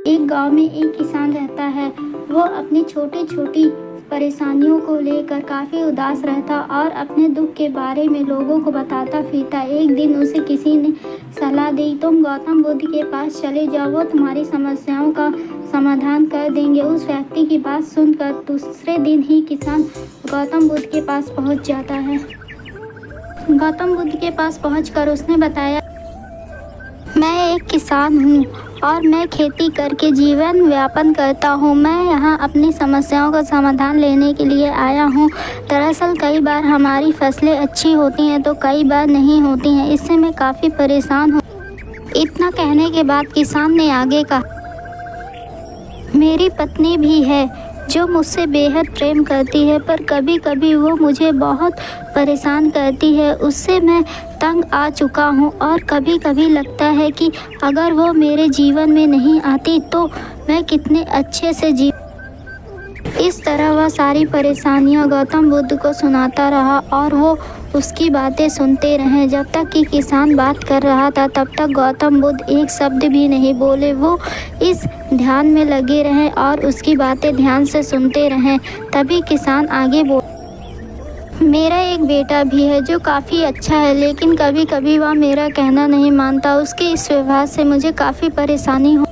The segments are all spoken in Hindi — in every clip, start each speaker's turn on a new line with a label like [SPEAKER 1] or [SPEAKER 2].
[SPEAKER 1] एक गांव में एक किसान रहता है। वो अपनी छोटी छोटी परेशानियों को लेकर काफ़ी उदास रहता और अपने दुख के बारे में लोगों को बताता फिरता। एक दिन उसे किसी ने सलाह दी, तुम गौतम बुद्ध के पास चले जाओ, वो तुम्हारी समस्याओं का समाधान कर देंगे। उस व्यक्ति की बात सुनकर दूसरे दिन ही किसान गौतम बुद्ध के पास पहुंच जाता है। गौतम बुद्ध के पास पहुंचकर उसने बताया, मैं एक किसान हूँ और मैं खेती करके जीवन यापन करता हूँ। मैं यहाँ अपनी समस्याओं का समाधान लेने के लिए आया हूँ। दरअसल कई बार हमारी फसलें अच्छी होती हैं तो कई बार नहीं होती हैं, इससे मैं काफ़ी परेशान हूँ। इतना कहने के बाद किसान ने आगे कहा, मेरी पत्नी भी है जो मुझसे बेहद प्रेम करती है, पर कभी कभी वो मुझे बहुत परेशान करती है। उससे मैं तंग आ चुका हूँ और कभी कभी लगता है कि अगर वो मेरे जीवन में नहीं आती तो मैं कितने अच्छे से जी। इस तरह वह सारी परेशानियाँ गौतम बुद्ध को सुनाता रहा और वो उसकी बातें सुनते रहे। जब तक कि किसान बात कर रहा था तब तक गौतम बुद्ध एक शब्द भी नहीं बोले। वो इस ध्यान में लगे रहे और उसकी बातें ध्यान से सुनते रहे। तभी किसान आगे मेरा एक बेटा भी है जो काफ़ी अच्छा है, लेकिन कभी कभी वह मेरा कहना नहीं मानता। उसके इस व्यवहार से मुझे काफ़ी परेशानी हो।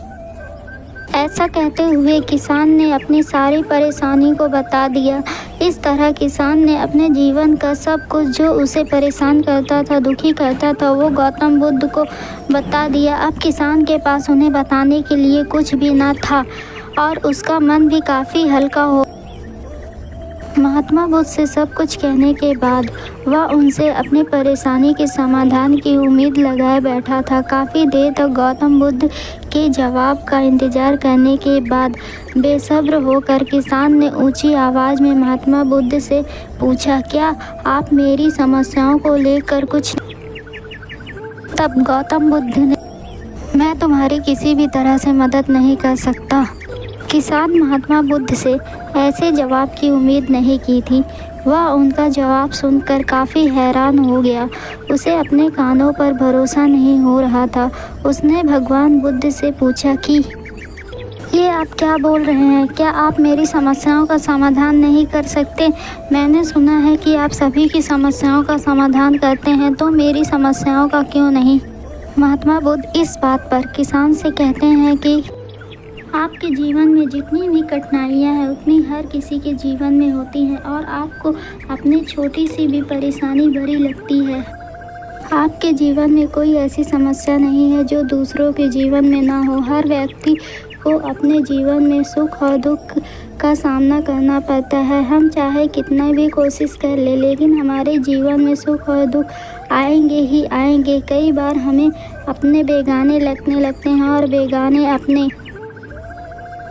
[SPEAKER 1] ऐसा कहते हुए किसान ने अपनी सारी परेशानी को बता दिया। इस तरह किसान ने अपने जीवन का सब कुछ जो उसे परेशान करता था, दुखी करता था, वो गौतम बुद्ध को बता दिया। अब किसान के पास उन्हें बताने के लिए कुछ भी न था और उसका मन भी काफ़ी हल्का हो। महात्मा बुद्ध से सब कुछ कहने के बाद वह उनसे अपनी परेशानी के समाधान की उम्मीद लगाए बैठा था। काफ़ी देर तक गौतम बुद्ध के जवाब का इंतज़ार करने के बाद बेसब्र होकर किसान ने ऊंची आवाज़ में महात्मा बुद्ध से पूछा, क्या आप मेरी समस्याओं को लेकर कुछ? तब गौतम बुद्ध ने, मैं तुम्हारी किसी भी तरह से मदद नहीं कर सकता। किसान महात्मा बुद्ध से ऐसे जवाब की उम्मीद नहीं की थी। वह उनका जवाब सुनकर काफ़ी हैरान हो गया। उसे अपने कानों पर भरोसा नहीं हो रहा था। उसने भगवान बुद्ध से पूछा कि ये आप क्या बोल रहे हैं? क्या आप मेरी समस्याओं का समाधान नहीं कर सकते? मैंने सुना है कि आप सभी की समस्याओं का समाधान करते हैं, तो मेरी समस्याओं का क्यों नहीं? महात्मा बुद्ध इस बात पर किसान से कहते हैं कि आपके जीवन में जितनी भी कठिनाइयाँ हैं उतनी हर किसी के जीवन में होती हैं और आपको अपनी छोटी सी भी परेशानी बड़ी लगती है। आपके जीवन में कोई ऐसी समस्या नहीं है जो दूसरों के जीवन में ना हो। हर व्यक्ति को अपने जीवन में सुख और दुख का सामना करना पड़ता है। हम चाहे कितना भी कोशिश कर ले, लेकिन हमारे जीवन में सुख और दुख आएंगे ही आएंगे। कई बार हमें अपने बेगाने लगते हैं और बेगाने अपने।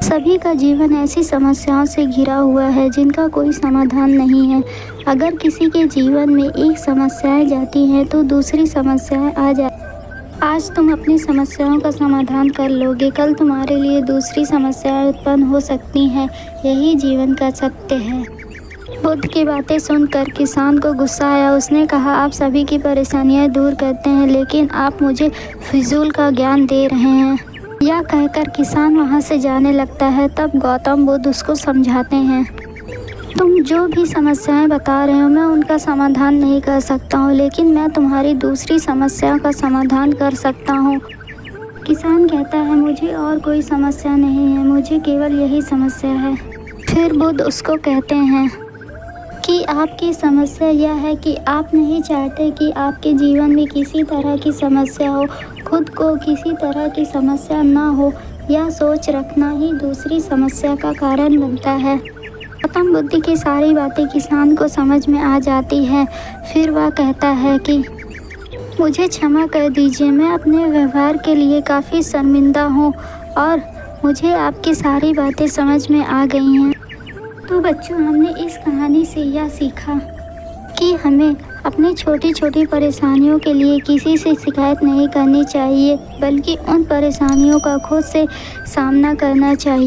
[SPEAKER 1] सभी का जीवन ऐसी समस्याओं से घिरा हुआ है जिनका कोई समाधान नहीं है। अगर किसी के जीवन में एक समस्याएं जाती हैं तो दूसरी समस्याएं आ जाती। आज तुम अपनी समस्याओं का समाधान कर लोगे, कल तुम्हारे लिए दूसरी समस्याएं उत्पन्न हो सकती हैं। यही जीवन का सत्य है। बुद्ध की बातें सुनकर किसान को गुस्सा आया। उसने कहा, आप सभी की परेशानियां दूर करते हैं, लेकिन आप मुझे फिजूल का ज्ञान दे रहे हैं। यह कहकर किसान वहाँ से जाने लगता है। तब गौतम बुद्ध उसको समझाते हैं, तुम जो भी समस्याएं बता रहे हो मैं उनका समाधान नहीं कर सकता हूँ, लेकिन मैं तुम्हारी दूसरी समस्या का समाधान कर सकता हूँ। किसान कहता है, मुझे और कोई समस्या नहीं है, मुझे केवल यही समस्या है। फिर बुद्ध उसको कहते हैं कि आपकी समस्या यह है कि आप नहीं चाहते कि आपके जीवन में किसी तरह की समस्या हो। खुद को किसी तरह की समस्या ना हो, यह सोच रखना ही दूसरी समस्या का कारण बनता है। गौतम बुद्ध की सारी बातें किसान को समझ में आ जाती है। फिर वह कहता है कि मुझे क्षमा कर दीजिए, मैं अपने व्यवहार के लिए काफ़ी शर्मिंदा हूँ और मुझे आपकी सारी बातें समझ में आ गई हैं। तो बच्चों, हमने इस कहानी से यह सीखा कि हमें अपनी छोटी छोटी परेशानियों के लिए किसी से शिकायत नहीं करनी चाहिए, बल्कि उन परेशानियों का खुद से सामना करना चाहिए।